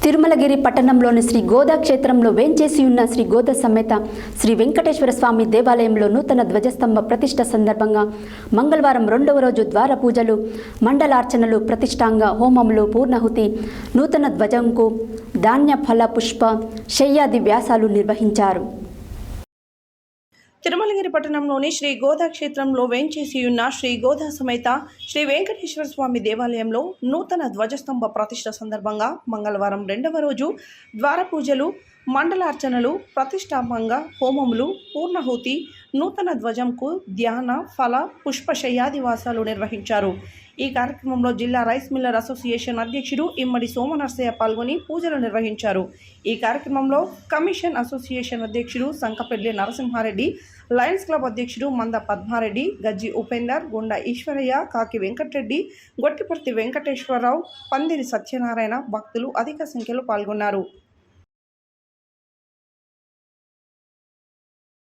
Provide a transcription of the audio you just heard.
తిరుమలగిరి పట్టణంలోని శ్రీ గోదా క్షేత్రంలో వేంచేసి ఉన్న శ్రీ గోదా సమేత శ్రీ వెంకటేశ్వర స్వామి దేవాలయంలో నూతన ధ్వజస్తంభ ప్రతిష్ఠ సందర్భంగా మంగళవారం 2వ రోజు ద్వార పూజలు, మండలార్చనలు, ప్రతిష్ఠాంగ హోమములు, పూర్ణాహుతి, నూతన ధ్వజంకు ధాన్య ఫల పుష్ప శయ్యాది వ్యాసాలు నిర్వహించారు. తిరుమలగిరి పట్టణంలోని శ్రీ గోదా క్షేత్రంలో వేంచేసి ఉన్న శ్రీ గోదా సమేత శ్రీ వెంకటేశ్వర స్వామి దేవాలయంలో నూతన ధ్వజస్తంభ ప్రతిష్ఠ సందర్భంగా మంగళవారం 2వ రోజు ద్వార పూజలు, మండలార్చనలు, ప్రతిష్టాపంగ హోమములు, పూర్ణాహుతి, నూతన ధ్వజంకు ధ్యాన ఫల పుష్ప శయ్యాదివాసాలు నిర్వహించారు. ఈ కార్యక్రమంలో జిల్లా రైస్ మిల్లర్ అసోసియేషన్ అధ్యక్షుడు ఇమ్మడి సోమనర్సయ్య పాల్గొని పూజలు నిర్వహించారు. ఈ కార్యక్రమంలో కమిషన్ అసోసియేషన్ అధ్యక్షుడు సంకపెడ్లి నరసింహారెడ్డి, లయన్స్ క్లబ్ అధ్యక్షుడు మంద పద్మారెడ్డి, గజ్జి ఉపేందర్, గుండ ఈశ్వరయ్య, కాకి వెంకటరెడ్డి, గొట్టిపర్తి వెంకటేశ్వరరావు, పందిరి సత్యనారాయణ భక్తులు అధిక సంఖ్యలో పాల్గొన్నారు.